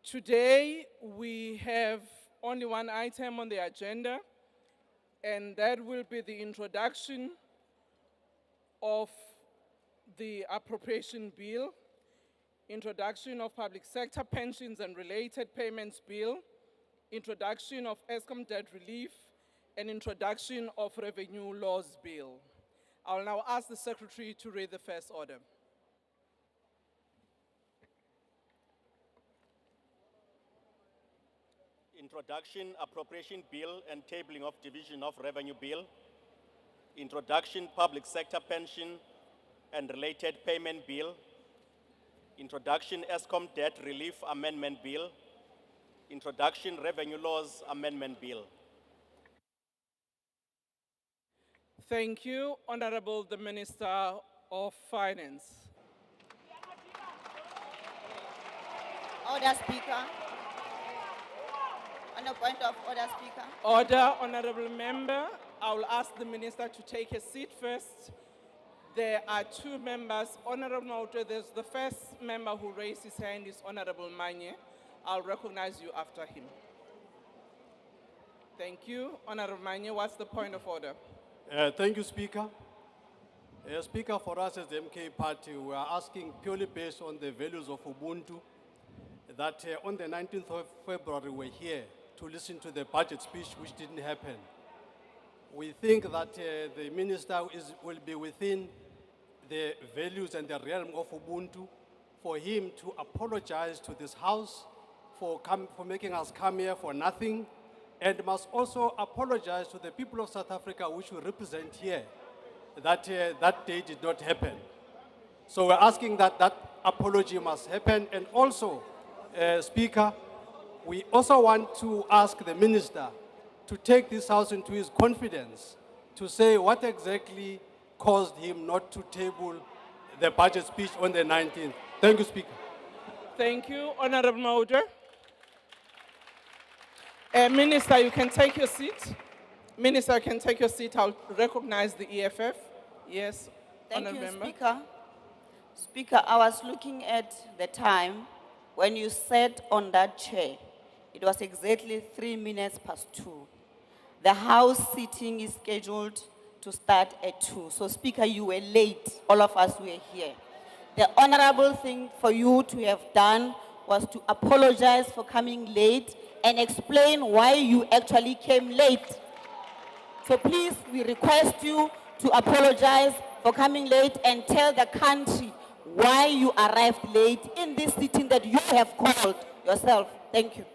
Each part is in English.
Today, we have only one item on the agenda, and that will be the introduction of the appropriation bill, introduction of public sector pensions and related payments bill, introduction of ESCOM debt relief, and introduction of revenue laws bill. I'll now ask the secretary to read the first order. Introduction, appropriation bill and tabling of division of revenue bill. Introduction, public sector pension and related payment bill. Introduction, ESCOM debt relief amendment bill. Introduction, revenue laws amendment bill. Thank you, Honorable the Minister of Finance. Order, Speaker. On a point of order, Speaker. Order, Honorable Member. I will ask the Minister to take a seat first. There are two members. Honorable Mautre, there's the first member who raised his hand is Honorable Manye. I'll recognize you after him. Thank you. Honorable Manye, what's the point of order? Thank you, Speaker. Speaker, for us as the MK Party, we are asking purely based on the values of Ubuntu that on the 19th of February we're here to listen to the budget speech, which didn't happen. We think that the minister will be within the values and the realm of Ubuntu for him to apologize to this House for making us come here for nothing, and must also apologize to the people of South Africa, which we represent here, that that day did not happen. So we're asking that that apology must happen. And also, Speaker, we also want to ask the minister to take this House into his confidence to say what exactly caused him not to table the budget speech on the 19th. Thank you, Speaker. Thank you, Honorable Mautre. Minister, you can take your seat. Minister, you can take your seat. I'll recognize the EFF. Yes, Thank Honorable you, Member. Speaker. Speaker, I was looking at the time when you sat on that chair. It was exactly 3 minutes past 2. The House sitting is scheduled to start at 2. So, Speaker, you were late. All of us were here. The honorable thing for you to have done was to apologize for coming late and explain why you actually came late. So please, we request you to apologize for coming late and tell the country why you arrived late in this sitting that you have called yourself. Thank you.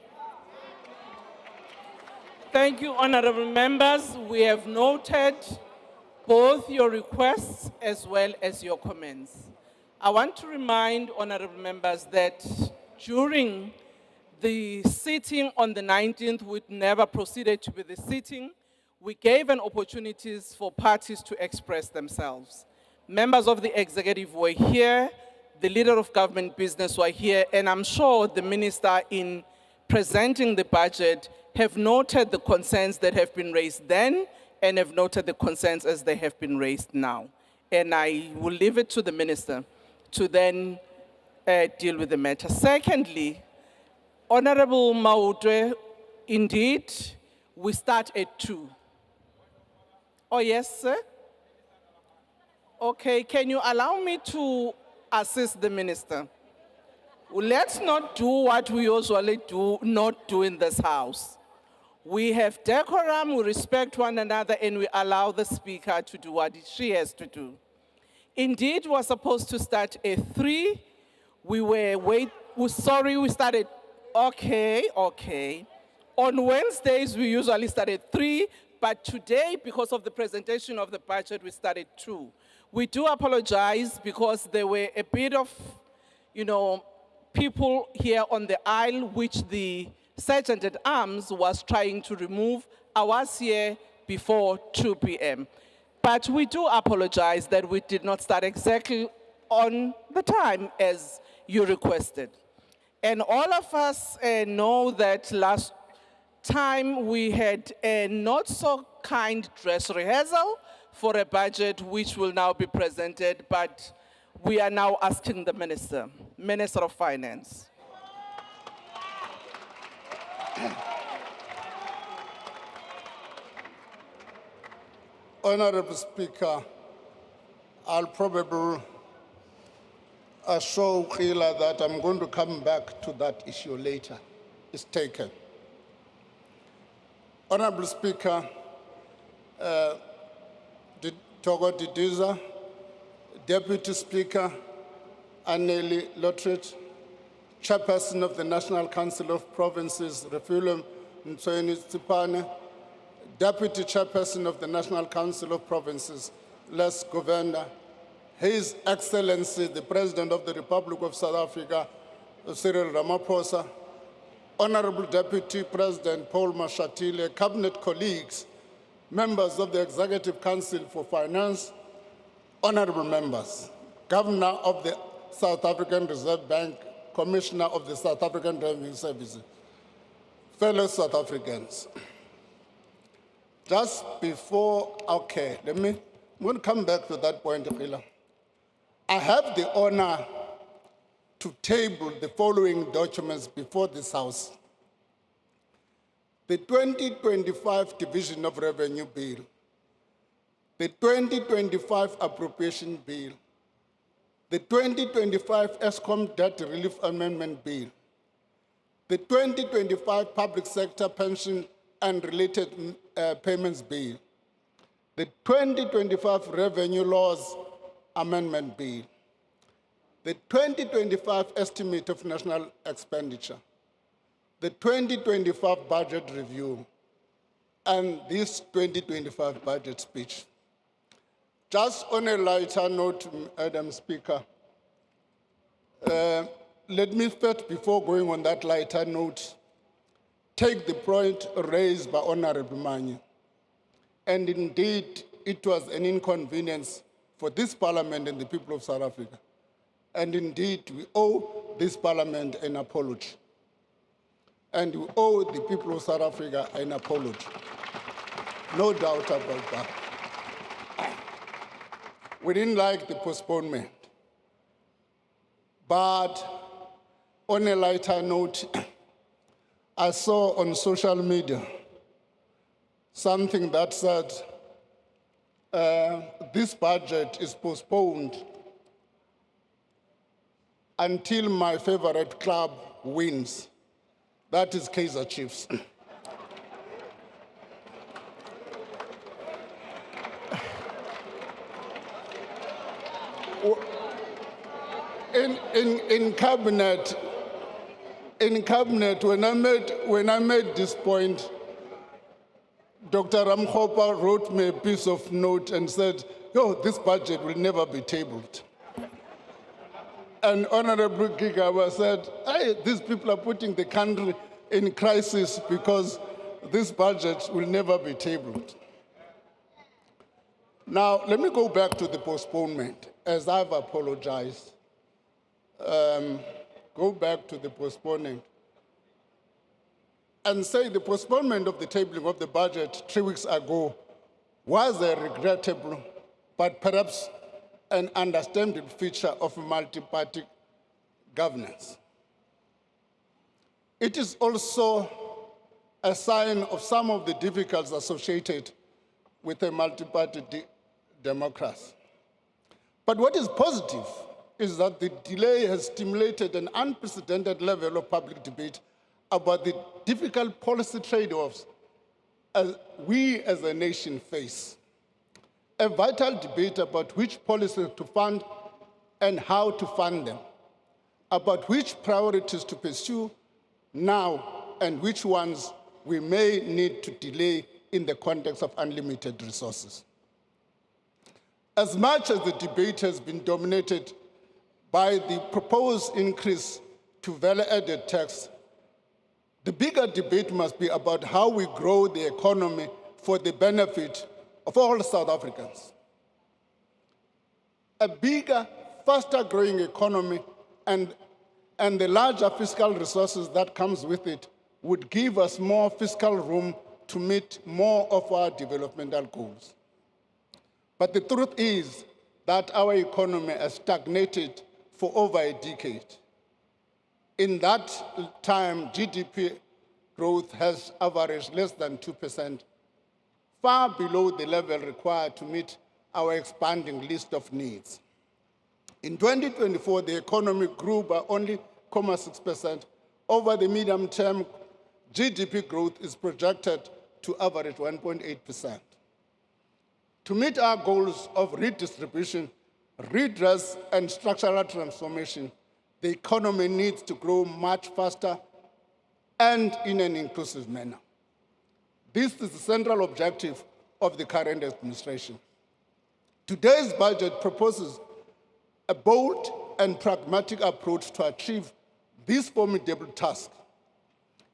Thank you, honorable members. We have noted both your requests as well as your comments. I want to remind honorable members that during the sitting on the 19th, which never proceeded to be the sitting, we gave an opportunities for parties to express themselves. Members of the executive were here, the leader of government business were here, and I'm sure the minister in presenting the budget have noted the concerns that have been raised then and have noted the concerns as they have been raised now. And I will leave it to the minister to then deal with the matter. Secondly, Honorable Mautre, indeed, we start at 2. Oh, yes, sir? Okay, can you allow me to assist the minister? Let's not do what we usually not do in this House. We have decorum, we respect one another, and we allow the speaker to do what she has to do. Indeed, we're supposed to start at 3. We started, okay. On Wednesdays, we usually start at 3, but today, because of the presentation of the budget, we started 2. We do apologize because there were a bit of, people here on the aisle, which the Sergeant at Arms was trying to remove. I was here before 2 p.m. But we do apologize that we did not start exactly on the time as you requested. And all of us know that last time we had a not so kind dress rehearsal for a budget which will now be presented, but we are now asking the Minister of Finance. Honorable Speaker, I'll probably assure Khila that I'm going to come back to that issue later. It's taken. Honorable Speaker, Togo Didiza, Deputy Speaker, Anneli Lotrit, Chairperson of the National Council of Provinces, Refulum Ntsoeni Tsipane, Deputy Chairperson of the National Council of Provinces, Les Governor, His Excellency, the President of the Republic of South Africa, Cyril Ramaphosa, Honorable Deputy President Paul Mashatile, Cabinet colleagues, members of the Executive Council for Finance, honorable members, Governor of the South African Reserve Bank, Commissioner of the South African Revenue Service, fellow South Africans. Just before, okay, I'm going to come back to that point, Khila. I have the honor to table the following documents before this House. The 2025 Division of Revenue Bill, the 2025 Appropriation Bill, the 2025 ESCOM Debt Relief Amendment Bill, the 2025 Public Sector Pension and Related Payments Bill, the 2025 Revenue Laws Amendment Bill, the 2025 Estimate of National Expenditure, the 2025 Budget Review, and this 2025 Budget Speech. Just on a lighter note, Madam Speaker, let me first, before going on that lighter note, take the point raised by Honorable Manyi. And indeed, it was an inconvenience for this Parliament and the people of South Africa. And indeed, we owe this Parliament an apology. And we owe the people of South Africa an apology. No doubt about that. We didn't like the postponement. But on a lighter note, I saw on social media something that said this budget is postponed until my favorite club wins. That is Kaizer Chiefs. In cabinet, when I made this point, Dr. Ramkhopa wrote me a piece of note and said, "Yo, this budget will never be tabled." And Honorable Gigawa said, "Hey, these people are putting the country in crisis because this budget will never be tabled." Now, let me go back to the postponement, as I've apologized. Go back to the postponement and say the postponement of the tabling of the budget 3 weeks ago was a regrettable, but perhaps an understandable feature of multi-party governance. It is also a sign of some of the difficulties associated with a multi-party democracy. But what is positive is that the delay has stimulated an unprecedented level of public debate about the difficult policy trade-offs we as a nation face. A vital debate about which policies to fund and how to fund them, about which priorities to pursue now and which ones we may need to delay in the context of unlimited resources. As much as the debate has been dominated by the proposed increase to value-added tax, the bigger debate must be about how we grow the economy for the benefit of all South Africans. A bigger, faster-growing economy and the larger fiscal resources that comes with it would give us more fiscal room to meet more of our developmental goals. But the truth is that our economy has stagnated for over a decade. In that time, GDP growth has averaged less than 2%, far below the level required to meet our expanding list of needs. In 2024, the economy grew by only 0.6%. Over the medium term, GDP growth is projected to average 1.8%. To meet our goals of redistribution, redress, and structural transformation, the economy needs to grow much faster and in an inclusive manner. This is the central objective of the current administration. Today's budget proposes a bold and pragmatic approach to achieve this formidable task.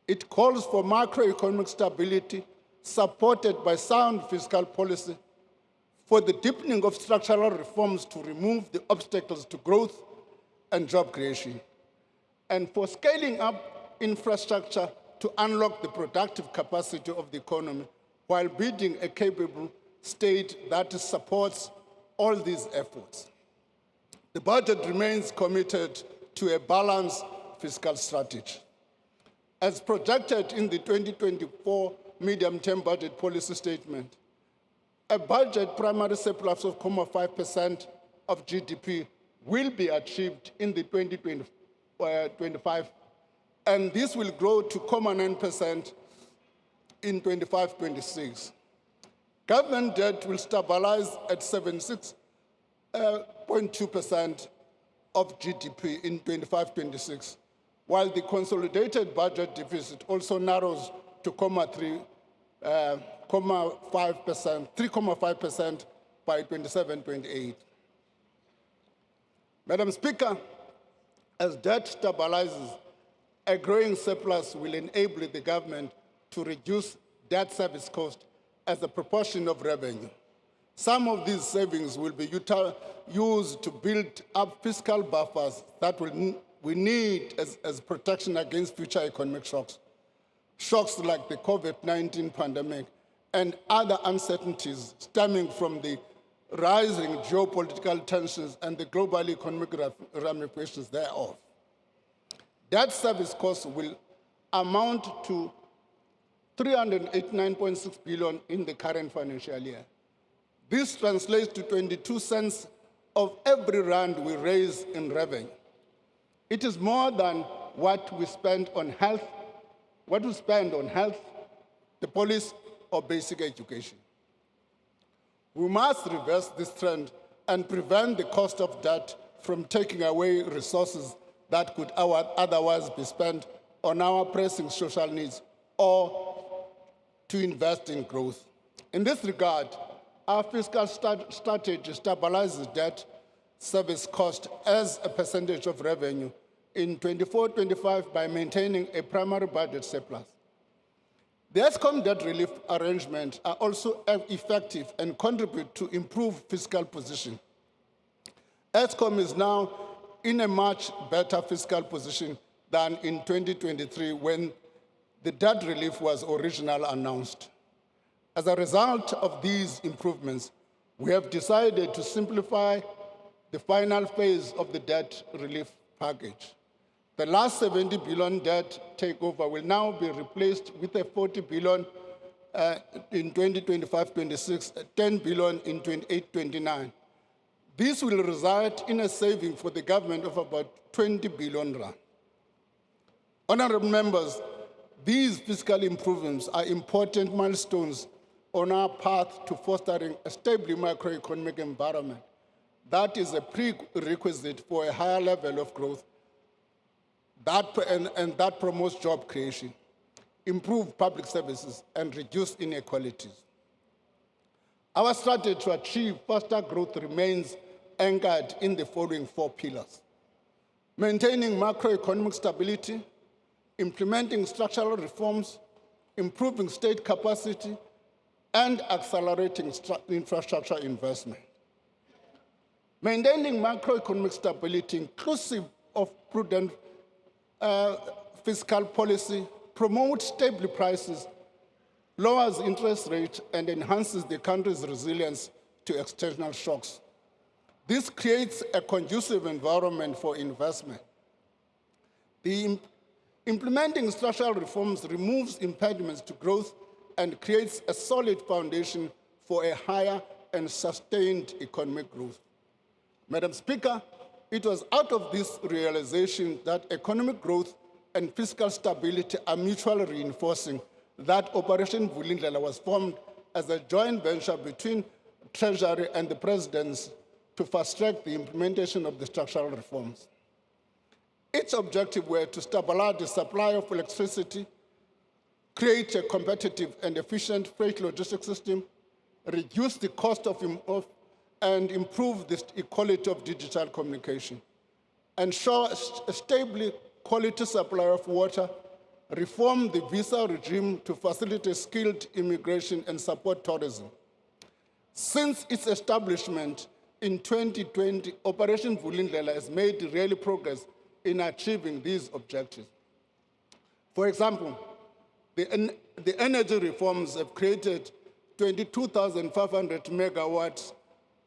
It calls for macroeconomic stability supported by sound fiscal policy, for the deepening of structural reforms to remove the obstacles to growth and job creation, and for scaling up infrastructure to unlock the productive capacity of the economy while building a capable state that supports all these efforts. The budget remains committed to a balanced fiscal strategy. As projected in the 2024 medium-term budget policy statement, a budget primary surplus of 0.5% of GDP will be achieved in the 2025, and this will grow to 0.9% in 25-26. Government debt will stabilize at 76.2% of GDP in 25-26, while the consolidated budget deficit also narrows to 3.5% by 27-28. Madam Speaker, as debt stabilizes, a growing surplus will enable the government to reduce debt service cost as a proportion of revenue. Some of these savings will be used to build up fiscal buffers that we need as protection against future economic shocks. Shocks like the COVID-19 pandemic and other uncertainties stemming from the rising geopolitical tensions and the global economic ramifications thereof. Debt service costs will amount to 389.6 billion in the current financial year. This translates to 22 cents of every rand we raise in revenue. It is more than what we spend on health, the police, or basic education. We must reverse this trend and prevent the cost of debt from taking away resources that could otherwise be spent on our pressing social needs or to invest in growth. In this regard, our fiscal strategy stabilizes debt service cost as a percentage of revenue in 24-25 by maintaining a primary budget surplus. The ESCOM debt relief arrangements are also effective and contribute to improved fiscal position. ESCOM is now in a much better fiscal position than in 2023 when the debt relief was originally announced. As a result of these improvements, we have decided to simplify the final phase of the debt relief package. The last 70 billion debt takeover will now be replaced with a 40 billion in 2025-26, 10 billion in 28-29. This will result in a saving for the government of about 20 billion rand. Honorable members, these fiscal improvements are important milestones on our path to fostering a stable macroeconomic environment. That is a prerequisite for a higher level of growth that promotes job creation, improve public services, and reduce inequalities. Our strategy to achieve faster growth remains anchored in the following 4 pillars: maintaining macroeconomic stability, implementing structural reforms, improving state capacity, and accelerating infrastructure investment. Maintaining macroeconomic stability, inclusive of prudent fiscal policy, promotes stable prices, lowers interest rates, and enhances the country's resilience to external shocks. This creates a conducive environment for investment. The Implementing structural reforms removes impediments to growth and creates a solid foundation for a higher and sustained economic growth. Madam Speaker, it was out of this realization that economic growth and fiscal stability are mutually reinforcing that Operation Vulindlela was formed as a joint venture between Treasury and the Presidency to fast-track the implementation of the structural reforms. Its objective were to stabilize the supply of electricity, create a competitive and efficient freight logistics system, reduce the cost and improve the quality of digital communication, ensure a stable quality supply of water, reform the visa regime to facilitate skilled immigration and support tourism. Since its establishment in 2020, Operation Vulindlela has made real progress in achieving these objectives. For example, the energy reforms have created 22,500 megawatts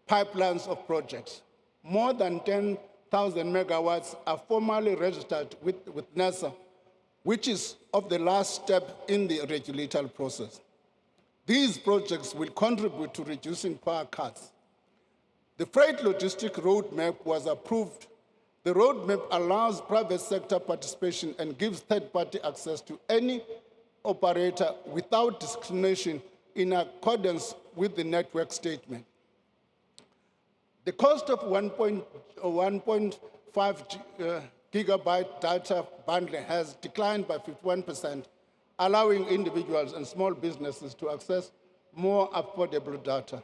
pipelines of projects. More than 10,000 megawatts are formally registered with NASA, which is of the last step in the regulatory process. These projects will contribute to reducing power cuts. The freight logistic roadmap was approved. The roadmap allows private sector participation and gives third-party access to any operator without discrimination in accordance with the network statement. The cost of 1.5 gigabyte data bundle has declined by 51%, allowing individuals and small businesses to access more affordable data.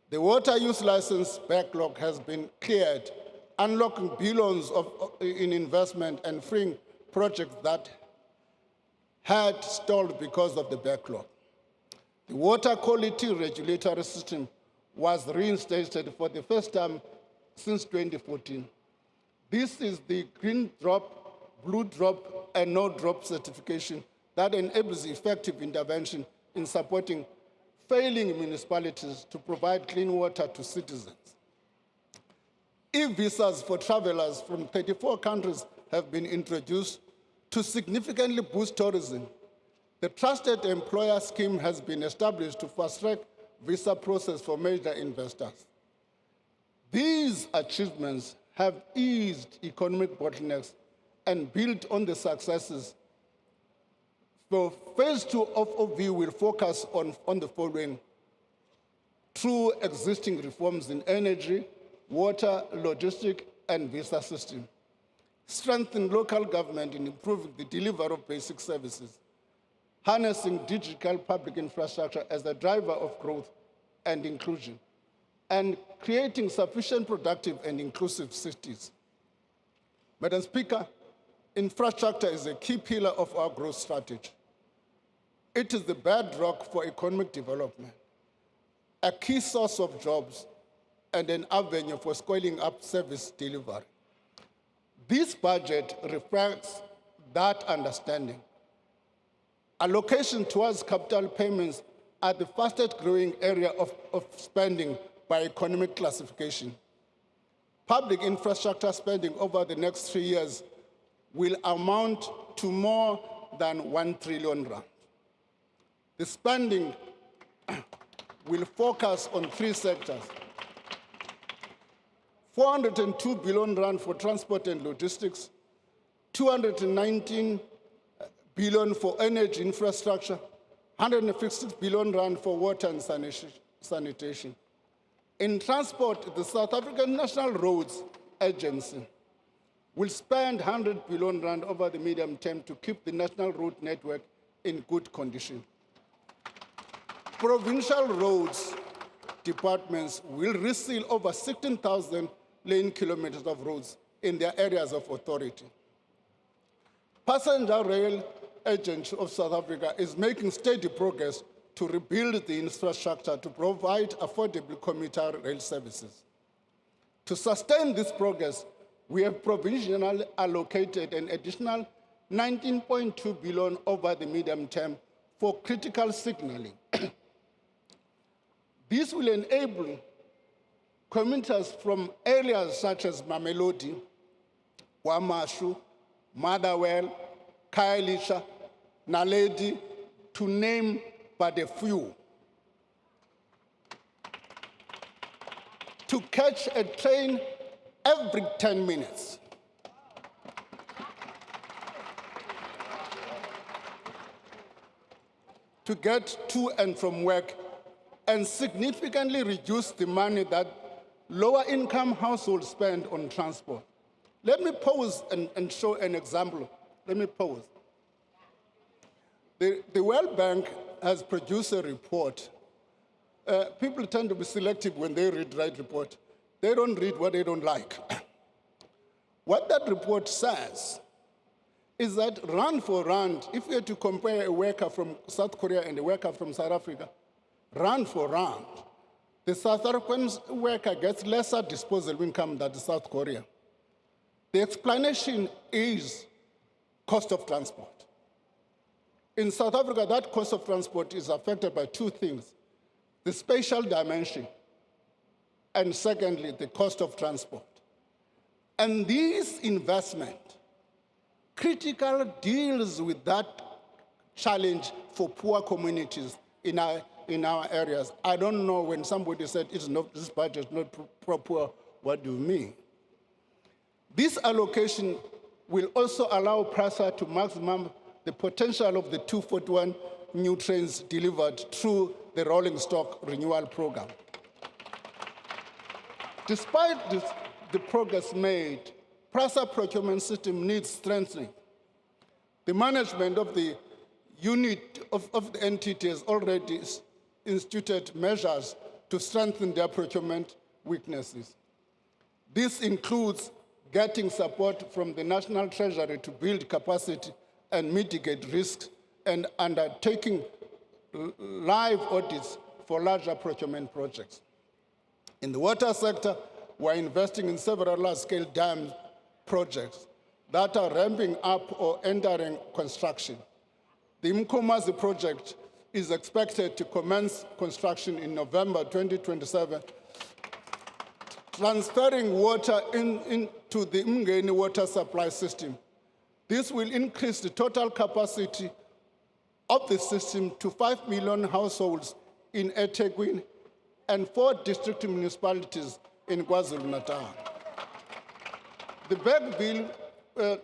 The water use license backlog has been cleared, unlocking billions in investment and freeing projects that had stalled because of the backlog. The water quality regulatory system was reinstated for the first time since 2014. This is the green drop, blue drop, and no drop certification that enables effective intervention in supporting failing municipalities to provide clean water to citizens. E-visas for travelers from 34 countries have been introduced to significantly boost tourism. The Trusted Employer Scheme has been established to fast-track visa process for major investors. These achievements have eased economic bottlenecks and built on the successes. So phase 2 of OV will focus on the following: through existing reforms in energy, water, logistic, and visa system. Strengthen local government in improving the delivery of basic services. Harnessing digital public infrastructure as a driver of growth and inclusion. And creating sufficient productive and inclusive cities. Madam Speaker, infrastructure is a key pillar of our growth strategy. It is the bedrock for economic development, a key source of jobs, and an avenue for scaling up service delivery. This budget reflects that understanding. Allocation towards capital payments are the fastest growing area of spending by economic classification. Public infrastructure spending over the next 3 years will amount to more than 1 trillion rand. The spending will focus on 3 sectors: 402 billion rand for transport and logistics, 219 billion for energy infrastructure, 156 billion rand for water and sanitation. In transport, the South African National Roads Agency will spend 100 billion rand over the medium term to keep the national road network in good condition. Provincial roads departments will reseal over 16,000 lane kilometers of roads in their areas of authority. Passenger Rail Agency of South Africa is making steady progress to rebuild the infrastructure to provide affordable commuter rail services. To sustain this progress, we have provisionally allocated an additional 19.2 billion over the medium term for critical signaling. This will enable commuters from areas such as Mamelodi, Kwamashu, Motherwell, Khayelitsha, Naledi, to name but a few. To catch a train every 10 minutes. To get to and from work, and significantly reduce the money that lower-income households spend on transport. Let me pause and show an example. Let me pause. The World Bank has produced a report. People tend to be selective when they read the right report. They don't read what they don't like. What that report says is that rand for rand, if we had to compare a worker from South Korea and a worker from South Africa, rand for rand, the South African worker gets lesser disposable income than the South Korea. The explanation is cost of transport. In South Africa, that cost of transport is affected by two things: the spatial dimension, and secondly, the cost of transport. And this investment critically deals with that challenge for poor communities in our areas. I don't know, when somebody said this budget is not pro-poor, what do you mean? This allocation will also allow PRASA to maximum the potential of the 241 new trains delivered through the rolling stock renewal program. Despite the progress made, PRASA procurement system needs strengthening. The management of the unit of the entity has already instituted measures to strengthen their procurement weaknesses. This includes getting support from the National Treasury to build capacity and mitigate risks, and undertaking live audits for larger procurement projects. In the water sector, we're investing in several large-scale dam projects that are ramping up or entering construction. The Mkomazi project is expected to commence construction in November 2027, transferring water into the Mngeni water supply system. This will increase the total capacity of the system to 5 million households in eThekwini and 4 district municipalities in KwaZulu-Natal. The Bergville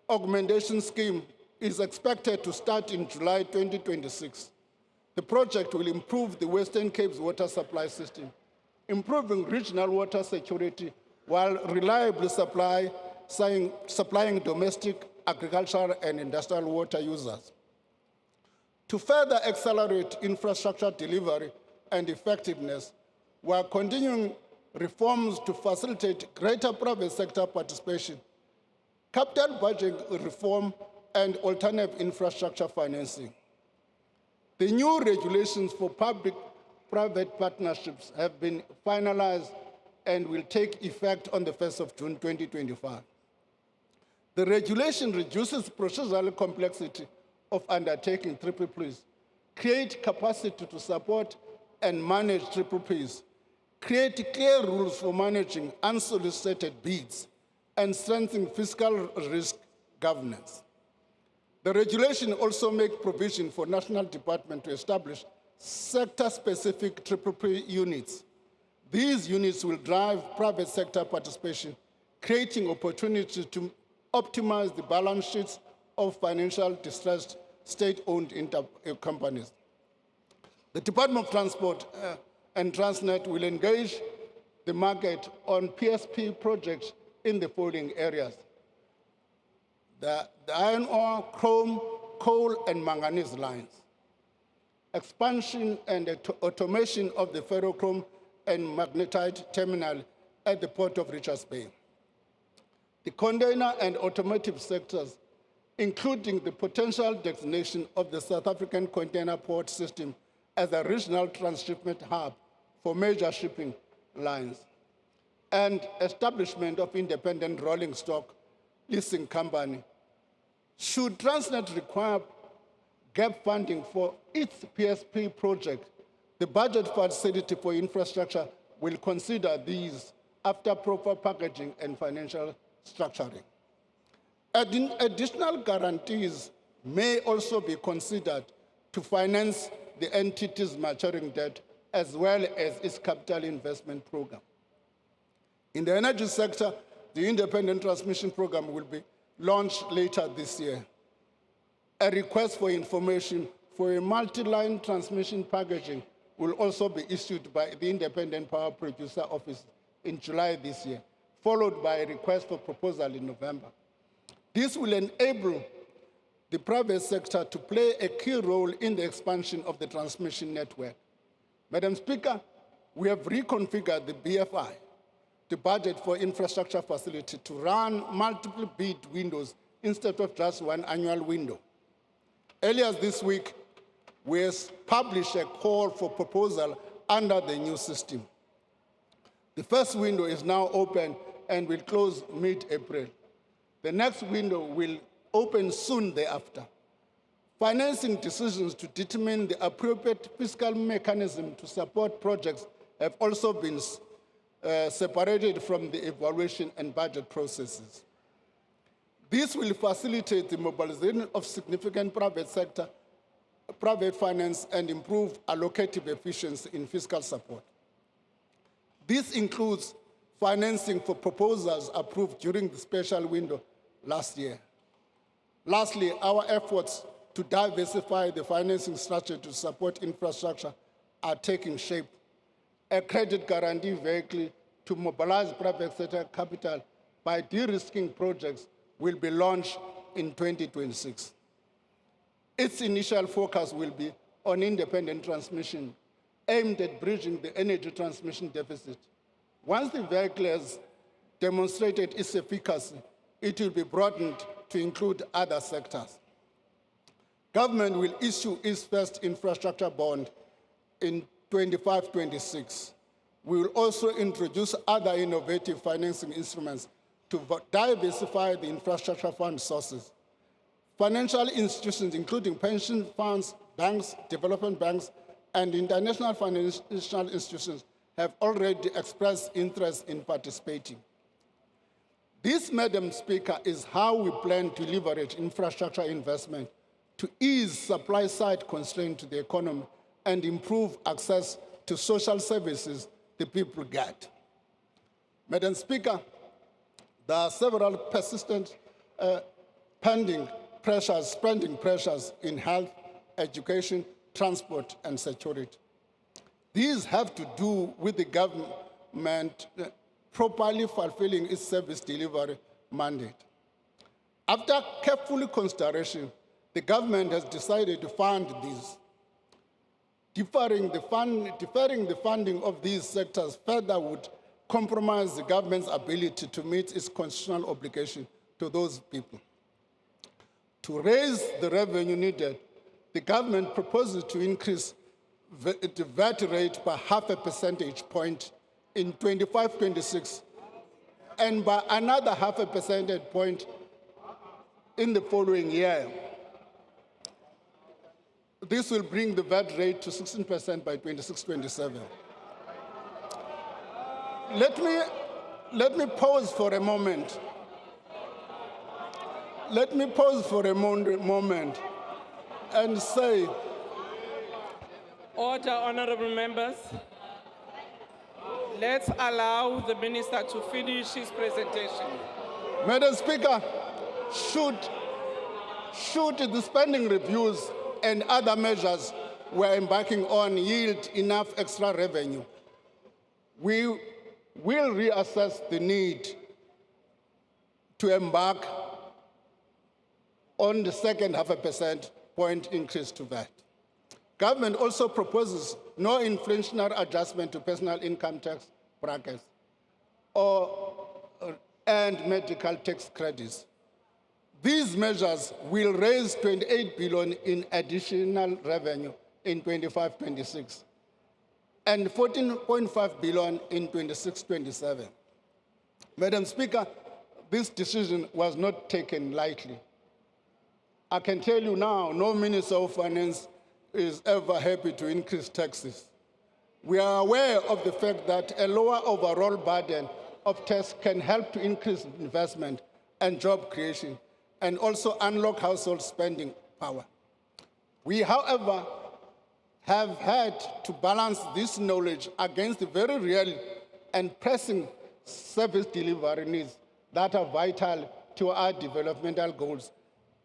augmentation scheme is expected to start in July 2026. The project will improve the Western Cape's water supply system, improving regional water security while reliably supplying domestic, agricultural, and industrial water users. To further accelerate infrastructure delivery and effectiveness, we are continuing reforms to facilitate greater private sector participation, capital budget reform, and alternative infrastructure financing. The new regulations for public-private partnerships have been finalized and will take effect on the 1st of June 2025. The regulation reduces procedural complexity of undertaking PPPs, create capacity to support and manage PPPs, create clear rules for managing unsolicited bids, and strengthen fiscal risk governance. The regulation also makes provision for national department to establish sector-specific PPP units. These units will drive private sector participation, creating opportunities to optimize the balance sheets of financial distressed state-owned companies. The Department of Transport and Transnet will engage the market on PSP projects in the following areas: the iron ore, chrome, coal, and manganese lines, expansion and automation of the ferrochrome and magnetite terminal at the port of Richards Bay. The container and automotive sectors, including the potential designation of the South African container port system as a regional transshipment hub for major shipping lines, and establishment of independent rolling stock leasing company. Should Transnet require gap funding for its PSP project, the budget facility for infrastructure will consider these after proper packaging and financial structuring. Additional guarantees may also be considered to finance the entity's maturing debt as well as its capital investment program. In the energy sector, the independent transmission program will be launched later this year. A request for information for a multi-line transmission packaging will also be issued by the Independent Power Producer Office in July this year, followed by a request for proposal in November. This will enable the private sector to play a key role in the expansion of the transmission network. Madam Speaker, we have reconfigured the BFI, the budget for infrastructure facility, to run multiple bid windows instead of just one annual window. Earlier this week, we published a call for proposal under the new system. The first window is now open and will close mid-April. The next window will open soon thereafter. Financing decisions to determine the appropriate fiscal mechanism to support projects have also been separated from the evaluation and budget processes. This will facilitate the mobilization of significant private finance and improve allocative efficiency in fiscal support. This includes financing for proposals approved during the special window last year. Lastly, our efforts to diversify the financing structure to support infrastructure are taking shape. A credit guarantee vehicle to mobilize private sector capital by de-risking projects will be launched in 2026. Its initial focus will be on independent transmission, aimed at bridging the energy transmission deficit. Once the vehicle has demonstrated its efficacy, it will be broadened to include other sectors. Government will issue its first infrastructure bond in 25-26. We will also introduce other innovative financing instruments to diversify the infrastructure fund sources. Financial institutions, including pension funds, banks, development banks, and international financial institutions, have already expressed interest in participating. This, Madam Speaker, is how we plan to leverage infrastructure investment to ease supply-side constraints to the economy and improve access to social services the people get. Madam Speaker, there are several persistent spending pressures in health, education, transport, and security. These have to do with the government properly fulfilling its service delivery mandate. After careful consideration, the government has decided to fund these. Deferring the funding of these sectors further would compromise the government's ability to meet its constitutional obligation to those people. To raise the revenue needed, the government proposes to increase the VAT rate by 0.5 percentage point in 25-26 and by another 0.5 percentage point in the following year. This will bring the VAT rate to 16% by 26-27. Let me pause for a moment. Let me pause for a moment and say, Order, honorable members. Let's allow the minister to finish his presentation. Madam Speaker, should the spending reviews and other measures we're embarking on yield enough extra revenue, we will reassess the need to embark on the second 0.5 percentage point increase to VAT. Government also proposes no inflationary adjustment to personal income tax brackets and medical tax credits. These measures will raise 28 billion in additional revenue in 25-26 and 14.5 billion in 26-27. Madam Speaker, this decision was not taken lightly. I can tell you now, no Minister of Finance is ever happy to increase taxes. We are aware of the fact that a lower overall burden of tax can help to increase investment and job creation and also unlock household spending power. We, however, have had to balance this knowledge against the very real and pressing service delivery needs that are vital to our developmental goals,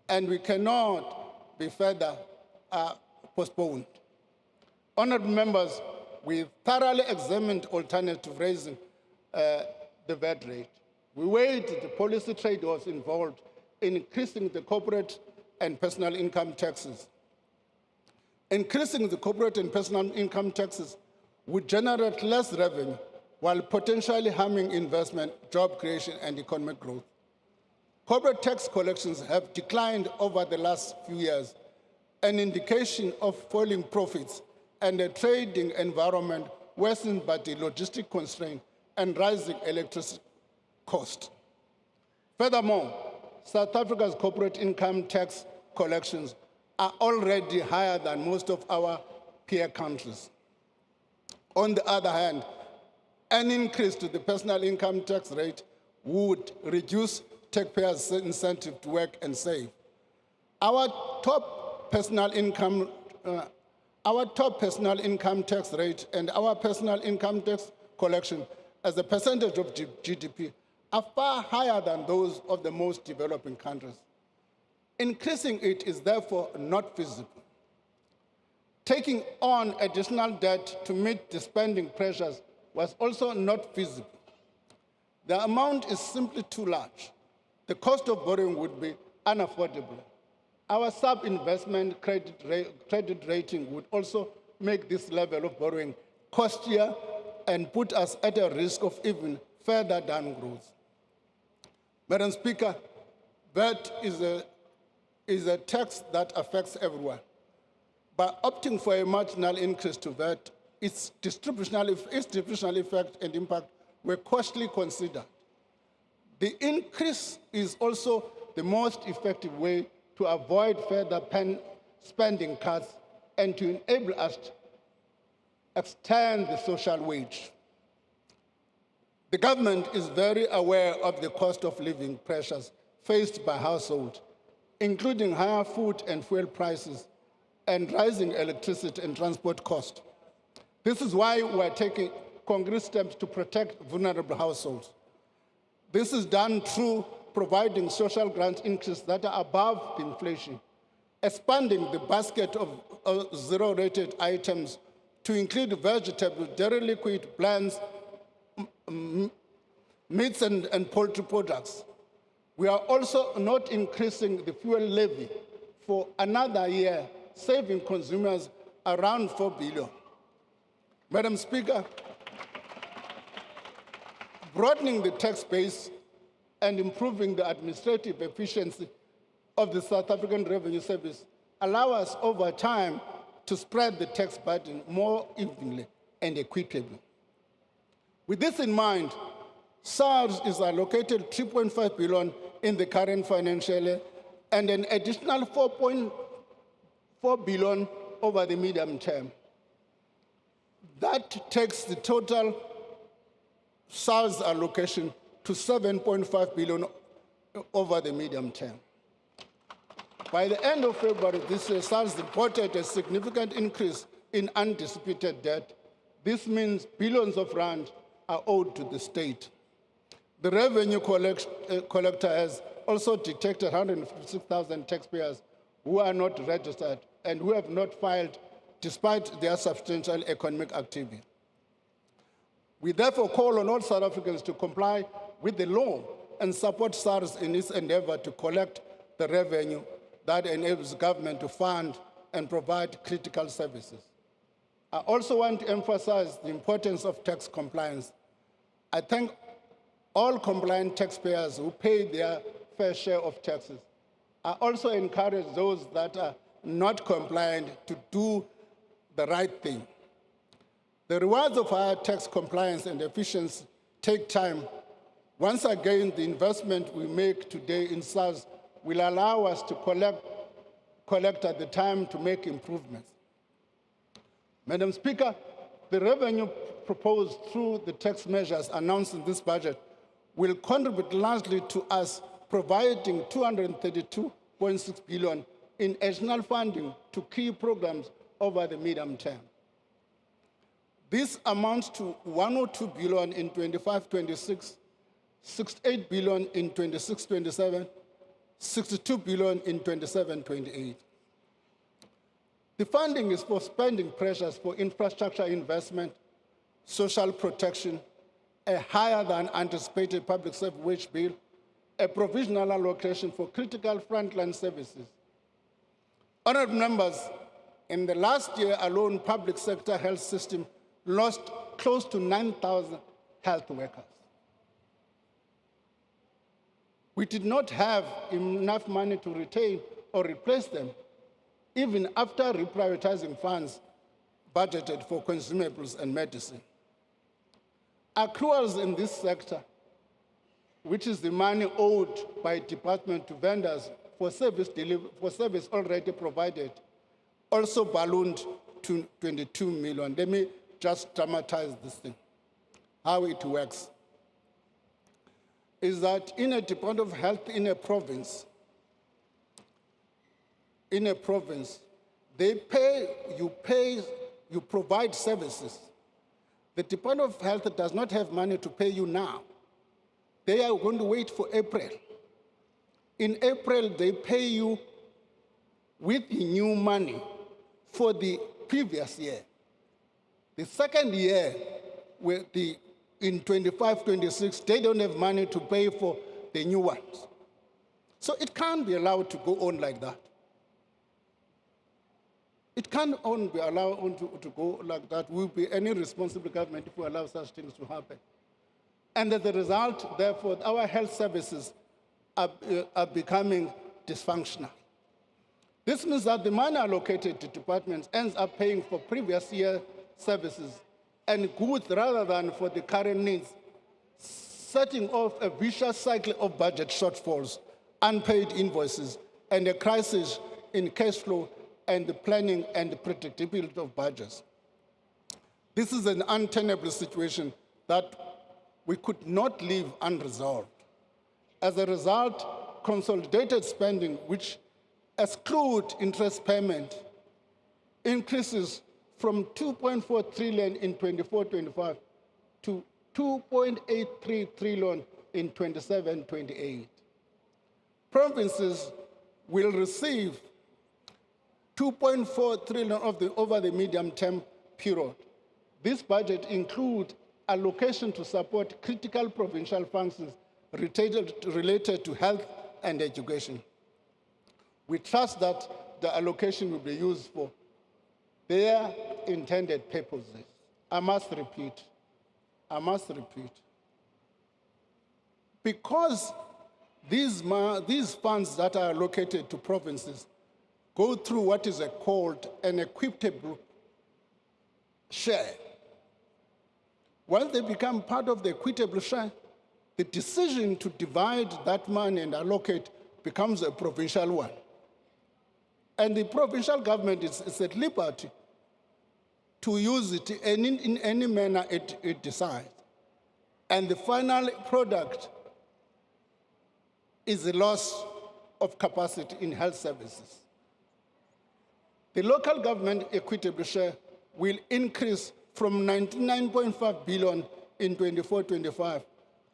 and we cannot be further postponed. Honourable members, we thoroughly examined alternative raising the VAT rate. We weighed the policy trade-offs involved in increasing the corporate and personal income taxes. Increasing the corporate and personal income taxes would generate less revenue while potentially harming investment, job creation, and economic growth. Corporate tax collections have declined over the last few years, an indication of falling profits and a trading environment worsened by the logistic constraint and rising electricity cost. Furthermore, South Africa's corporate income tax collections are already higher than most of our peer countries. On the other hand, an increase to the personal income tax rate would reduce taxpayers' incentive to work and save. Our top personal income tax rate and our personal income tax collection as a percentage of GDP are far higher than those of the most developing countries. Increasing it is therefore not feasible. Taking on additional debt to meet the spending pressures was also not feasible. The amount is simply too large. The cost of borrowing would be unaffordable. Our sub-investment credit rating would also make this level of borrowing costlier and put us at a risk of even further downgrowth. Madam Speaker, VAT is a tax that affects everyone. By opting for a marginal increase to VAT, its distributional effect and impact were costly considered. The increase is also the most effective way to avoid further spending cuts and to enable us to extend the social wage. The government is very aware of the cost of living pressures faced by households, including higher food and fuel prices and rising electricity and transport costs. This is why we are taking concrete steps to protect vulnerable households. This is done through providing social grant increases that are above the inflation, expanding the basket of zero-rated items to include vegetables, dairy liquid, blends, meats and poultry products. We are also not increasing the fuel levy for another year, saving consumers around 4 billion. Madam Speaker, broadening the tax base and improving the administrative efficiency of the South African Revenue Service allow us over time to spread the tax burden more evenly and equitably. With this in mind, SARS is allocated 3.5 billion in the current financial year and an additional 4.4 billion over the medium term. That takes the total SARS allocation to 7.5 billion over the medium term. By the end of February this year, SARS reported a significant increase in undisputed debt. This means billions of rand are owed to the state. The revenue collector has also detected 156,000 taxpayers who are not registered and who have not filed despite their substantial economic activity. We therefore call on all South Africans to comply with the law and support SARS in its endeavor to collect the revenue that enables government to fund and provide critical services. I also want to emphasize the importance of tax compliance. I thank all compliant taxpayers who pay their fair share of taxes. I also encourage those that are not compliant to do the right thing. The rewards of our tax compliance and efficiency take time. Once again, the investment we make today in SARS will allow us to collect at the time to make improvements. Madam Speaker, the revenue proposed through the tax measures announced in this budget will contribute largely to us providing 232.6 billion in additional funding to key programs over the medium term. This amounts to 102 billion in 25-26, 68 billion in 26-27, 62 billion in 27-28. The funding is for spending pressures for infrastructure investment, social protection, a higher than anticipated public service wage bill, a provisional allocation for critical frontline services. Honourable members, in the last year alone, public sector health system lost close to 9,000 health workers. We did not have enough money to retain or replace them, even after reprioritizing funds budgeted for consumables and medicine. Accruals in this sector, which is the money owed by department to vendors for service already provided, also ballooned to 22 million. Let me just dramatize this thing. How it works is that in a Department of Health in a province, they you provide services. The Department of Health does not have money to pay you now. They are going to wait for April. In April, they pay you with the new money for the previous year. The second year, in 25-26, they don't have money to pay for the new ones. So it can't be allowed to go on like that. It can't be allowed to go like that. Will be any responsible government if we allow such things to happen. And as a result, therefore, our health services are becoming dysfunctional. This means that the money allocated to departments ends up paying for previous year services and goods rather than for the current needs, setting off a vicious cycle of budget shortfalls, unpaid invoices, and a crisis in cash flow and the planning and the predictability of budgets. This is an untenable situation that we could not leave unresolved. As a result, consolidated spending, which exclude interest payment, increases from 2.4 trillion in 24-25 to 2.83 trillion in 27-28. Provinces will receive 2.4 trillion over the medium-term period. This budget includes allocation to support critical provincial functions related to health and education. We trust that the allocation will be used for their intended purposes. I must repeat, because these funds that are allocated to provinces go through what is called an equitable share. Once they become part of the equitable share, the decision to divide that money and allocate becomes a provincial one. And the provincial government is at liberty to use it in any manner it decides. And the final product is the loss of capacity in health services. The local government equitable share will increase from 99.5 billion in 24-25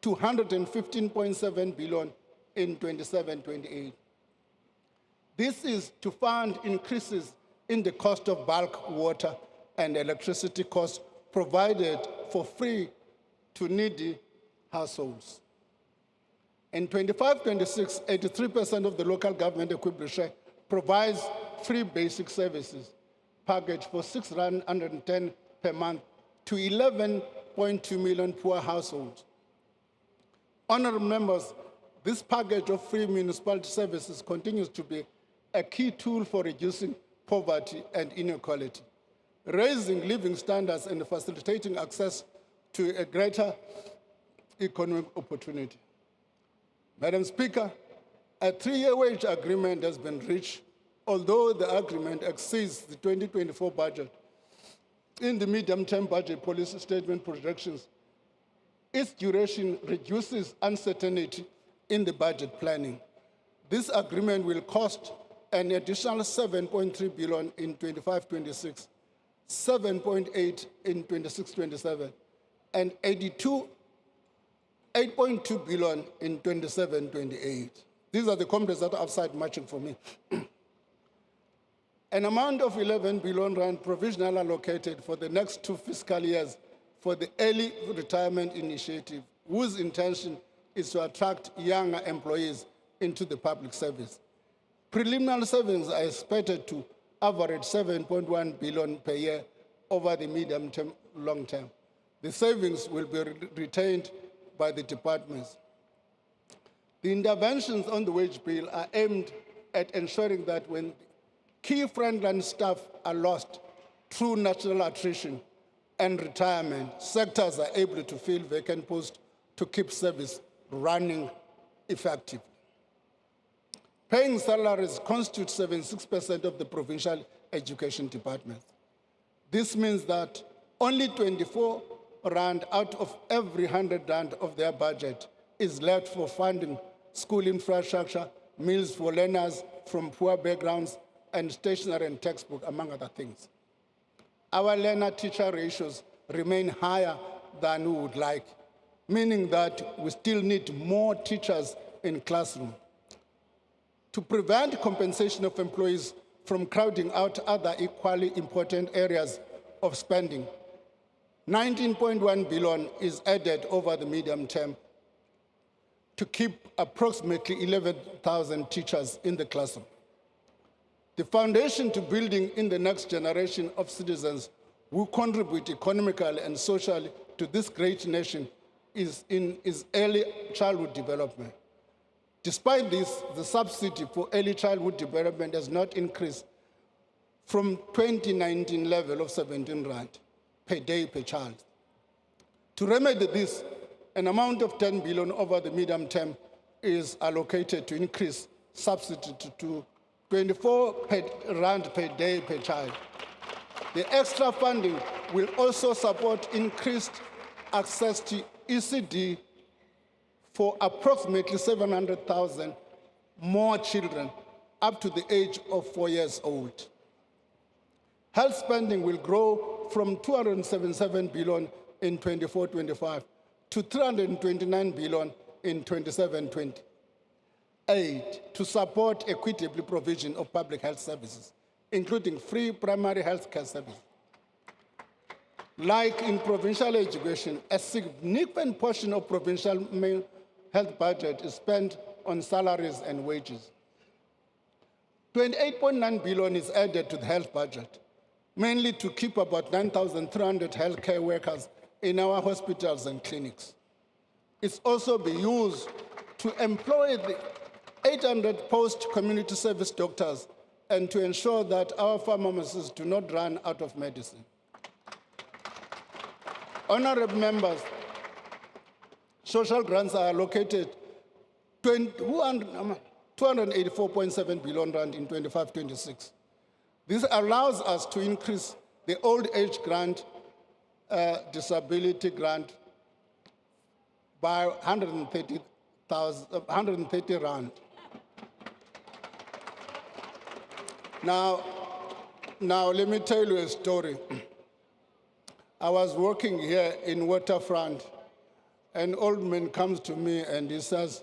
to 115.7 billion in 27-28. This is to fund increases in the cost of bulk water and electricity costs provided for free to needy households. In 25-26, 83% of the local government equipment share provides free basic services package for R610 per month to 11.2 million poor households. Honourable members, this package of free municipality services continues to be a key tool for reducing poverty and inequality, raising living standards and facilitating access to a greater economic opportunity. Madam Speaker, a 3-year wage agreement has been reached, although the agreement exceeds the 2024 budget. In the medium-term budget policy statement projections, its duration reduces uncertainty in the budget planning. This agreement will cost an additional 7.3 billion in 25-26, 7.8 in 26-27, and 8.2 billion in 27-28. These are the comrades that are outside marching for me. An amount of 11 billion rand provisionally allocated for the next 2 fiscal years for the early retirement initiative, whose intention is to attract younger employees into the public service. Preliminary savings are expected to average 7.1 billion per year over the medium term, long term. The savings will be retained by the departments. The interventions on the wage bill are aimed at ensuring that when key frontline staff are lost through natural attrition and retirement, sectors are able to fill vacant posts to keep service running effectively. Paying salaries constitutes 76% of the provincial education department. This means that only 24 rand out of every 100 rand of their budget is left for funding school infrastructure, meals for learners from poor backgrounds, and stationery and textbook, among other things. Our learner-teacher ratios remain higher than we would like, meaning that we still need more teachers in classroom. To prevent compensation of employees from crowding out other equally important areas of spending, 19.1 billion is added over the medium term to keep approximately 11,000 teachers in the classroom. The foundation to building in the next generation of citizens who contribute economically and socially to this great nation is early childhood development. Despite this, the subsidy for early childhood development has not increased from 2019 level of 17 rand per day per child. To remedy this, an amount of 10 billion over the medium term is allocated to increase subsidy to 24 rand per day per child. The extra funding will also support increased access to ECD for approximately 700,000 more children up to the age of 4 years old. Health spending will grow from 277 billion in 24-25 to 329 billion in 27-28 to support equitable provision of public health services, including free primary health care services. Like in provincial education, a significant portion of provincial health budget is spent on salaries and wages. 28.9 billion is added to the health budget, mainly to keep about 9,300 healthcare workers in our hospitals and clinics. It's also be used to employ the 800 post-community service doctors and to ensure that our pharmacists do not run out of medicine. Honorable members, social grants are allocated 284.7 billion rand in 25-26. This allows us to increase the old age grant, disability grant by 130 rand. Now let me tell you a story. I was working here in Waterfront. An old man comes to me and he says,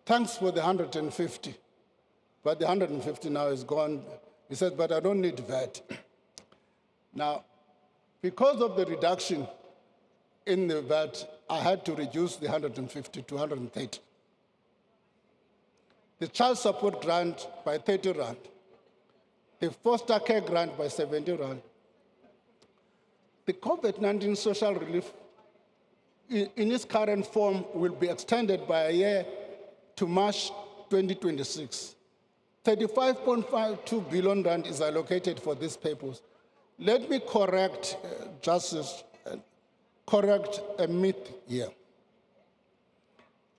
"Thanks for the 150, but the 150 now is gone." He said, "But I don't need VAT." Now, because of the reduction in the VAT, I had to reduce the 150 to 130. The child support grant by 30 rand. The foster care grant by 70 rand. The COVID-19 social relief in its current form will be extended by a year to March 2026. 35.52 billion rand is allocated for this purpose. Let me correct a myth here.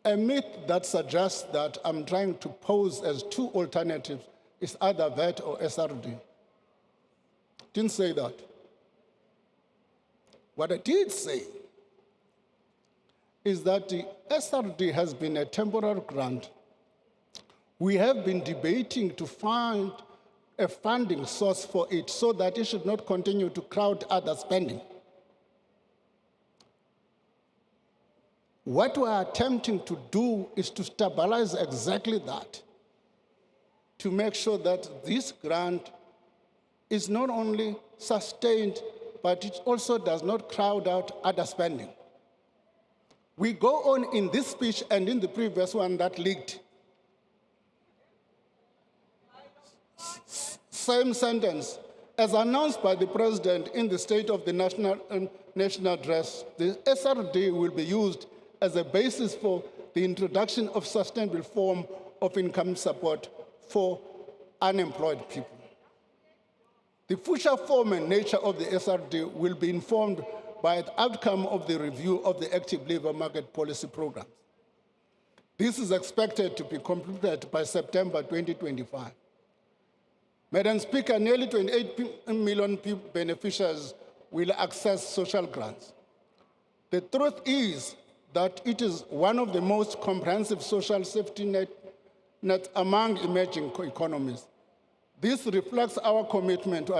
A myth that suggests that I'm trying to pose as two alternatives is either VAT or SRD. Didn't say that. What I did say is that the SRD has been a temporary grant. We have been debating to find a funding source for it so that it should not continue to crowd other spending. What we are attempting to do is to stabilize exactly that, to make sure that this grant is not only sustained, but it also does not crowd out other spending. We go on in this speech and in the previous one that leaked. Same sentence. As announced by the President in the State of the National Address, the SRD will be used as a basis for the introduction of sustainable form of income support for unemployed people. The future form and nature of the SRD will be informed by the outcome of the review of the active labor market policy programs. This is expected to be completed by September 2025. Madam Speaker, nearly 28 million beneficiaries will access social grants. The truth is that it is one of the most comprehensive social safety nets among emerging economies. This reflects our commitment to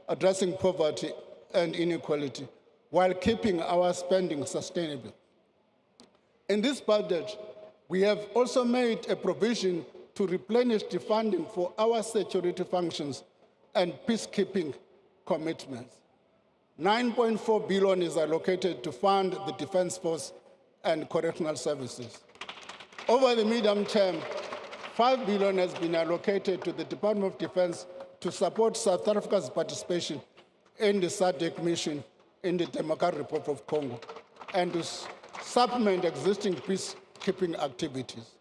addressing poverty and inequality while keeping our spending sustainable. In this budget, we have also made a provision to replenish the funding for our security functions and peacekeeping commitments. 9.4 billion is allocated to fund the Defense Force and correctional services. Over the medium term, 5 billion has been allocated to the Department of Defense to support South Africa's participation in the SADC mission in the Democratic Republic of Congo and to supplement existing peacekeeping activities.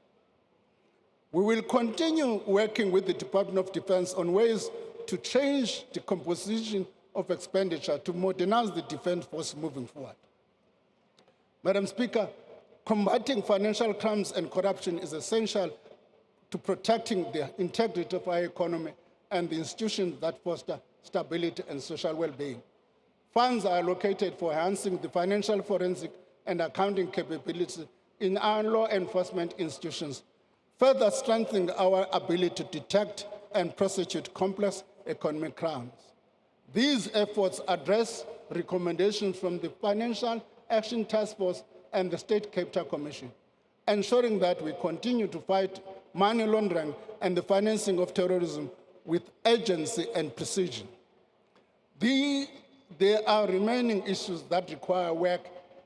We will continue working with the Department of Defense on ways to change the composition of expenditure to modernize the defense force moving forward. Madam Speaker, combating financial crimes and corruption is essential to protecting the integrity of our economy and the institutions that foster stability and social well-being. Funds are allocated for enhancing the financial forensic and accounting capabilities in our law enforcement institutions, further strengthening our ability to detect and prosecute complex economic crimes. These efforts address recommendations from the Financial Action Task Force and the State Capital Commission, ensuring that we continue to fight money laundering and the financing of terrorism with urgency and precision. There are remaining issues that require work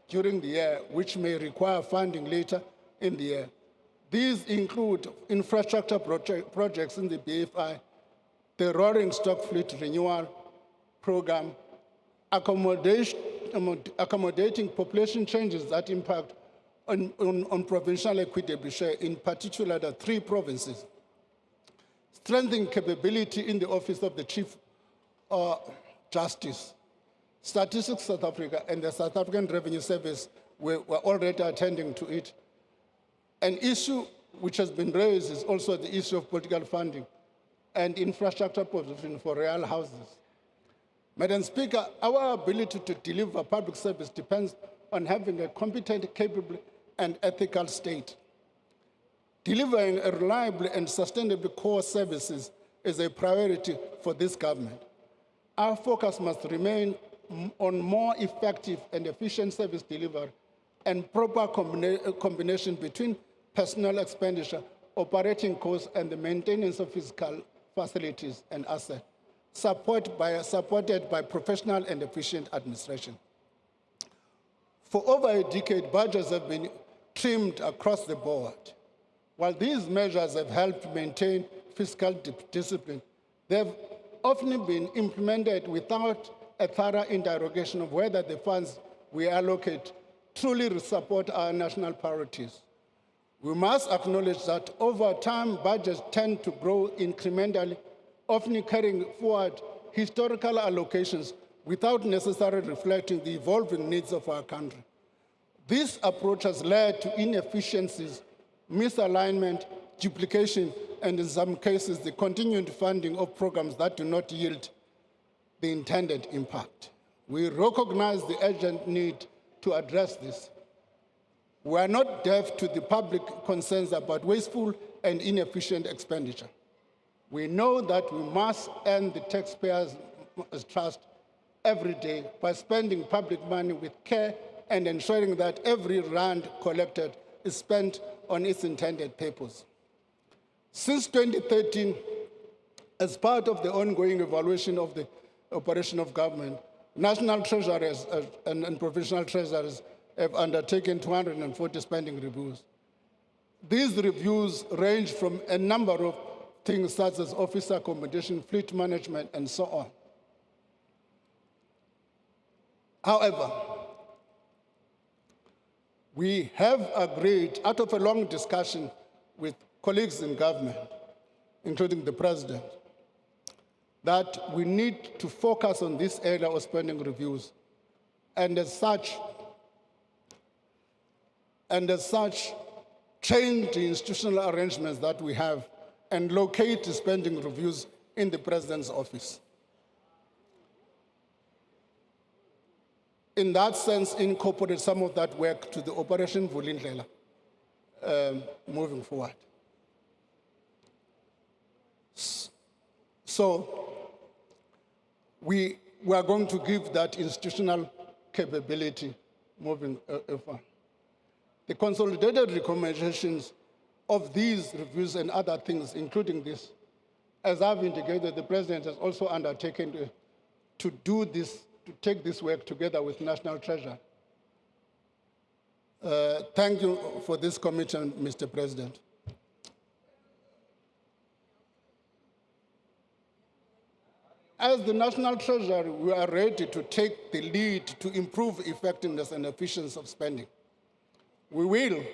during the year, which may require funding later in the year. These include infrastructure projects in the BFI, the rolling stock fleet renewal program, accommodating population changes that impact on provincial equitable share, in particular the 3 provinces, strengthening capability in the Office of the Chief Justice, Statistics South Africa and the South African Revenue Service were already attending to it. An issue which has been raised is also the issue of political funding and infrastructure provision for real houses. Madam Speaker, our ability to deliver public service depends on having a competent, capable, and ethical state. Delivering a reliable and sustainable core services is a priority for this government. Our focus must remain on more effective and efficient service delivery and proper combination between personal expenditure, operating costs, and the maintenance of physical facilities and assets, supported by professional and efficient administration. For over a decade, budgets have been trimmed across the board. While these measures have helped maintain fiscal discipline, they've often been implemented without a thorough interrogation of whether the funds we allocate truly support our national priorities. We must acknowledge that over time, budgets tend to grow incrementally, often carrying forward historical allocations without necessarily reflecting the evolving needs of our country. This approach has led to inefficiencies, misalignment, duplication, and in some cases, the continued funding of programs that do not yield the intended impact. We recognize the urgent need to address this. We are not deaf to the public concerns about wasteful and inefficient expenditure. We know that we must earn the taxpayers' trust every day by spending public money with care and ensuring that every rand collected is spent on its intended purpose. Since 2013, as part of the ongoing evaluation of the operation of government, national treasurers and provincial treasurers have undertaken 240 spending reviews. These reviews range from a number of things such as officer accommodation, fleet management, and so on. However, we have agreed, out of a long discussion with colleagues in government, including the president, that we need to focus on this area of spending reviews. And as such, change the institutional arrangements that we have and locate the spending reviews in the president's office. In that sense, incorporate some of that work to the Operation Vulindlela moving forward. So we are going to give that institutional capability moving forward. The consolidated recommendations of these reviews and other things, including this, as I've indicated, the president has also undertaken to do this, to take this work together with National Treasury. Thank you for this commitment, Mr. President. As the National Treasury, we are ready to take the lead to improve effectiveness and efficiency of spending. We will,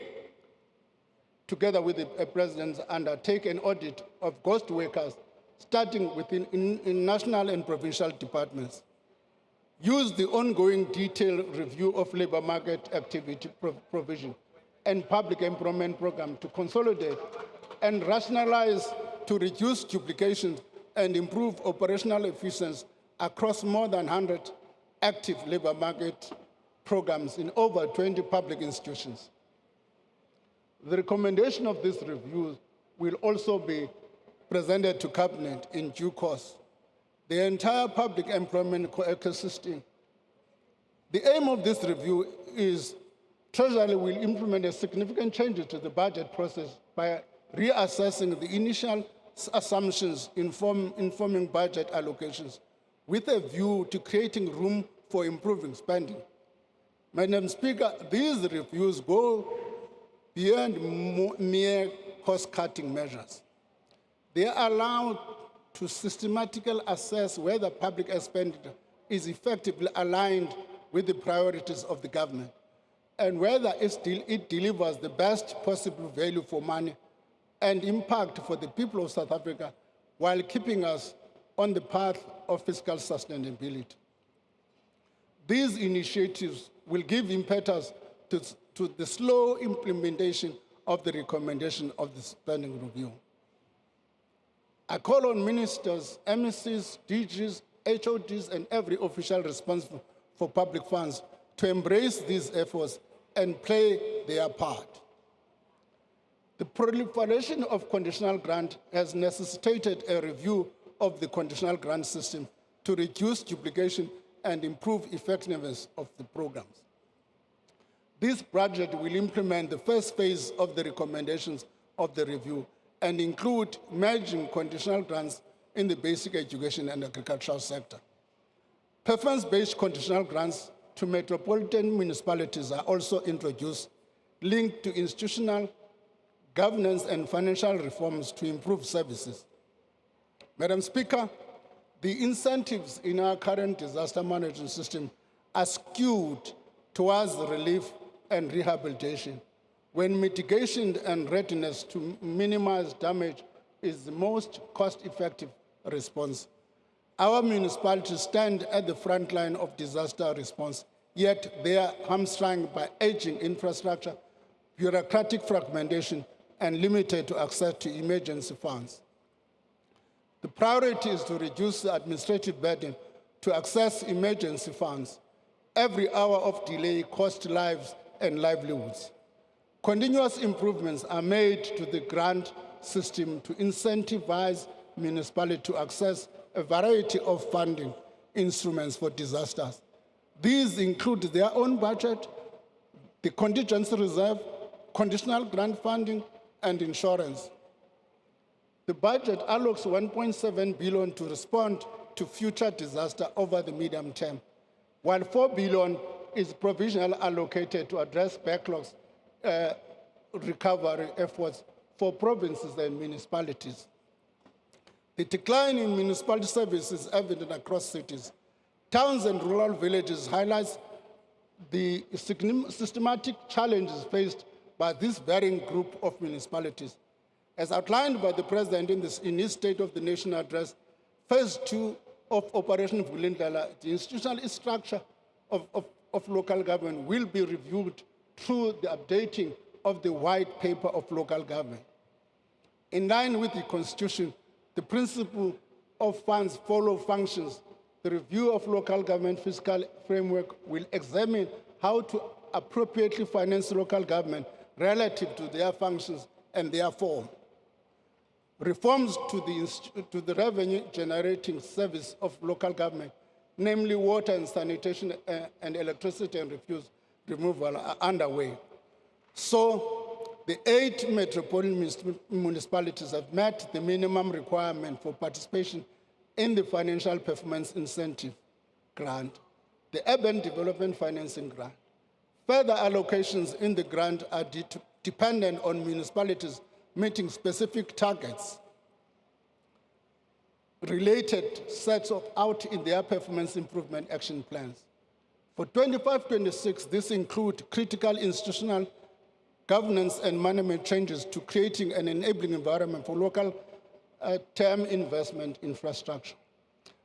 together with the President, undertake an audit of ghost workers, starting within in national and provincial departments. Use the ongoing detailed review of labor market activity provision and public employment program to consolidate and rationalize to reduce duplication and improve operational efficiency across more than 100 active labor market programs in over 20 public institutions. The recommendation of this review will also be presented to Cabinet in due course. The entire public employment ecosystem. The aim of this review is Treasury will implement a significant changes to the budget process by reassessing the initial assumptions informing budget allocations with a view to creating room for improving spending. Madam Speaker, these reviews go beyond mere cost-cutting measures. They are allowed to systematically assess whether public expenditure is effectively aligned with the priorities of the government and whether it delivers the best possible value for money and impact for the people of South Africa while keeping us on the path of fiscal sustainability. These initiatives will give impetus to the slow implementation of the recommendation of the spending review. I call on ministers, MECs, DGs, HODs, and every official responsible for public funds to embrace these efforts and play their part. The proliferation of conditional grant has necessitated a review of the conditional grant system to reduce duplication and improve effectiveness of the programs. This project will implement the first phase of the recommendations of the review and include merging conditional grants in the basic education and agricultural sector. Preference-based conditional grants to metropolitan municipalities are also introduced, linked to institutional governance and financial reforms to improve services. Madam Speaker, the incentives in our current disaster management system are skewed towards relief and rehabilitation, when mitigation and readiness to minimize damage is the most cost-effective response. Our municipalities stand at the front line of disaster response, yet they are hamstrung by aging infrastructure, bureaucratic fragmentation, and limited to access to emergency funds. The priority is to reduce the administrative burden to access emergency funds. Every hour of delay costs lives and livelihoods. Continuous improvements are made to the grant system to incentivize municipalities to access a variety of funding instruments for disasters. These include their own budget, the contingency reserve, conditional grant funding, and insurance. The budget allocates 1.7 billion to respond to future disaster over the medium term, while 4 billion is provisionally allocated to address backlogs recovery efforts for provinces and municipalities. The decline in municipality services is evident across cities. Towns and rural villages highlights the systematic challenges faced by this varying group of municipalities. As outlined by the President in his State of the Nation address, Phase 2 of Operation Vulindlela, the institutional structure of local government will be reviewed through the updating of the white paper of local government. In line with the Constitution, the principle of funds follow functions. The review of local government fiscal framework will examine how to appropriately finance local government relative to their functions and their form. Reforms to the revenue-generating service of local government, namely water and sanitation and electricity and refuse removal, are underway. So, the 8 metropolitan municipalities have met the minimum requirement for participation in the Financial Performance Incentive Grant, the Urban Development Financing Grant. Further allocations in the grant are dependent on municipalities meeting specific targets related sets out in their performance improvement action plans. For 25-26, this includes critical institutional governance and management changes to creating an enabling environment for local term investment infrastructure.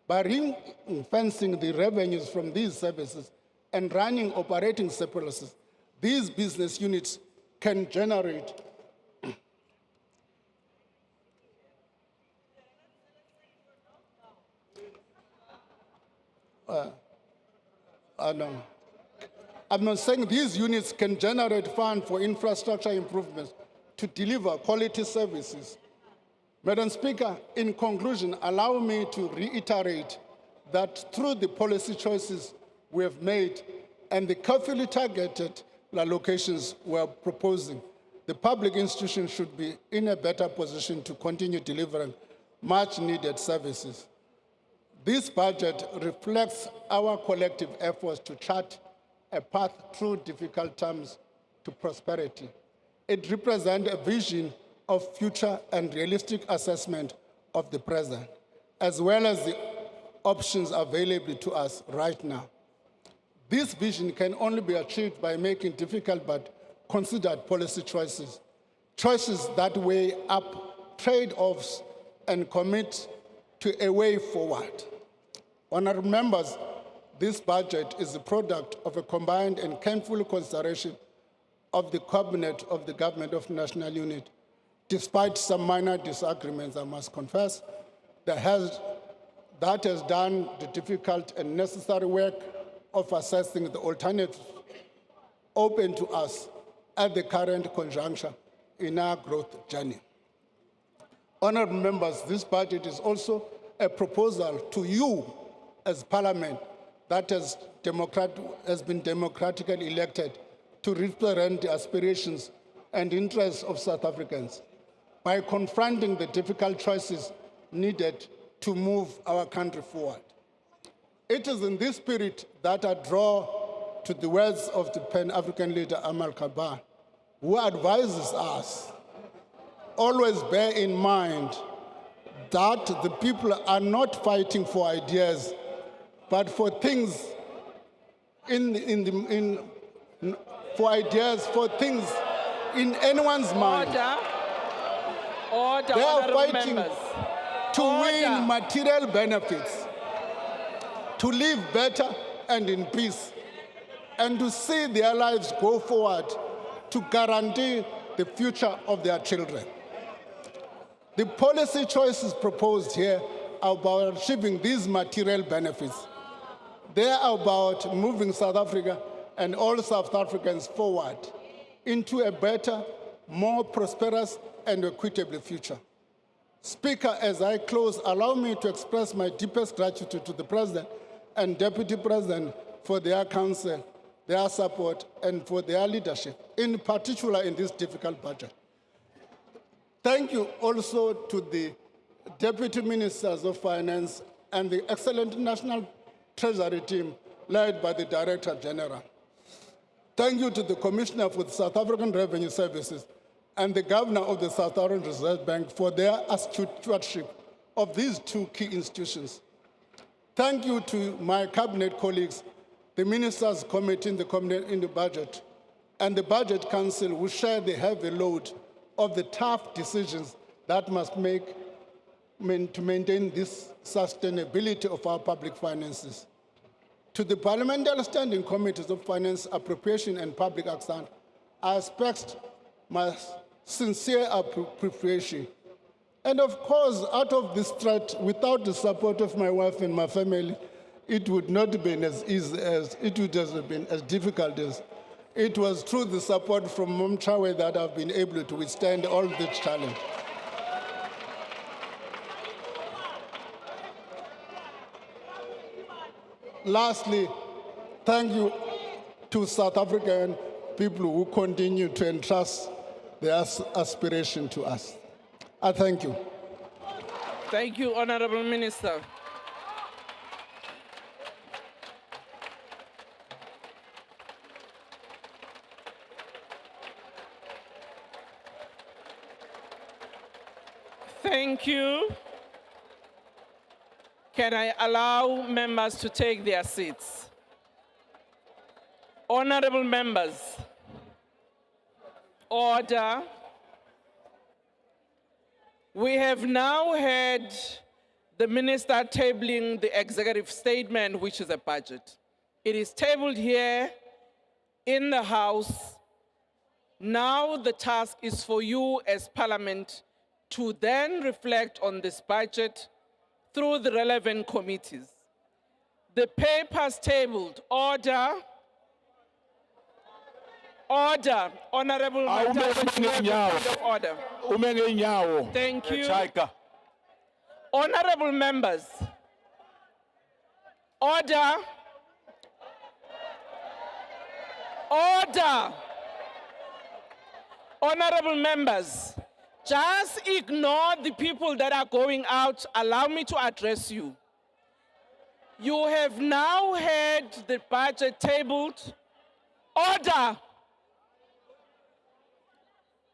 By ring-fencing the revenues from these services and running operating surpluses, these business units can generate I'm not saying these units can generate funds for infrastructure improvements to deliver quality services. Madam Speaker, in conclusion, allow me to reiterate that through the policy choices we have made and the carefully targeted allocations we are proposing, the public institutions should be in a better position to continue delivering much needed services. This budget reflects our collective efforts to chart a path through difficult times to prosperity. It represents a vision of future and realistic assessment of the present, as well as the options available to us right now. This vision can only be achieved by making difficult but considered policy choices, choices that weigh up trade-offs and commit to a way forward. Honourable members, this budget is the product of a combined and careful consideration of the Cabinet of the Government of National Unity. Despite some minor disagreements, I must confess, that has done the difficult and necessary work of assessing the alternatives open to us at the current conjuncture in our growth journey. Honourable members, this budget is also a proposal to you as Parliament that has been democratically elected to represent the aspirations and interests of South Africans by confronting the difficult choices needed to move our country forward. It is in this spirit that I draw to the words of the Pan-African leader Amal Kabar, who advises us, always bear in mind that the people are not fighting for ideas, but for things for things in anyone's mind. Order, they are honourable fighting members. to win material benefits, to live better and in peace, and to see their lives go forward to guarantee the future of their children. The policy choices proposed here are about achieving these material benefits. They are about moving South Africa and all South Africans forward into a better, more prosperous and equitable future. Speaker, as I close, allow me to express my deepest gratitude to the President and Deputy President for their counsel, their support, and for their leadership, in particular in this difficult budget. Thank you also to the Deputy Ministers of Finance and the excellent National Treasury team led by the Director General. Thank you to the Commissioner for the South African Revenue Services and the Governor of the South African Reserve Bank for their astute stewardship of these two key institutions. Thank you to my cabinet colleagues, the Ministers' Committee in the Budget, and the Budget Council who share the heavy load of the tough decisions that must make to maintain this sustainability of our public finances. To the Parliamentary Standing Committees of Finance, Appropriation and Public Account, I express my sincere appreciation. And of course, out of this threat, without the support of my wife and my family, it would not have been as easy as, it would have been as difficult as. It was through the support from Mom Chawe that I've been able to withstand all this challenge. Lastly, thank you to South African people who continue to entrust their aspiration to us. I thank you. Thank you, Honorable Minister. Thank you. Can I allow members to take their seats? Honorable members, order. We have now heard the minister tabling the executive statement, which is a budget. It is tabled here in the House. Now the task is for you as Parliament to then reflect on this budget through the relevant committees. The papers tabled, order. Order, Honorable order. Thank you. Honorable members, order. Order. Honorable members, just ignore the people that are going out. Allow me to address you. You have now heard the budget tabled. Order.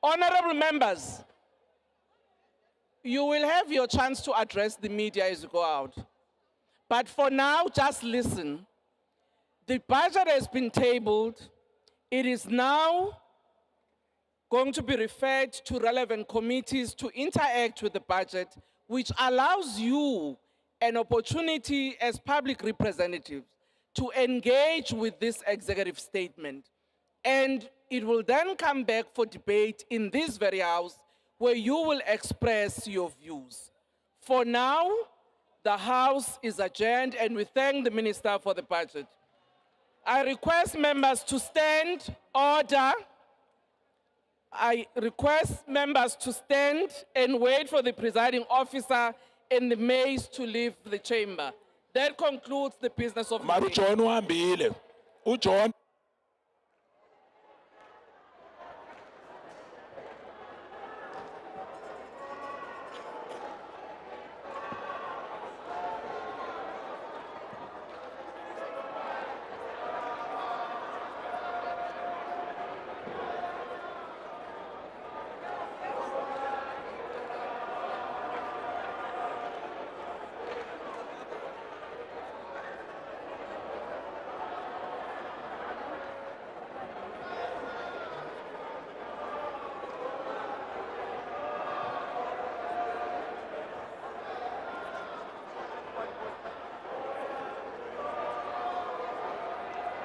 Honorable members, you will have your chance to address the media as you go out. But for now, just listen. The budget has been tabled. It is now going to be referred to relevant committees to interact with the budget, which allows you an opportunity as public representatives to engage with this executive statement. And it will then come back for debate in this very House where you will express your views. For now, the House is adjourned and we thank the Minister for the budget. I request members to stand. Order. I request members to stand and wait for the presiding officer and the maids to leave the chamber. That concludes the business of the day. John.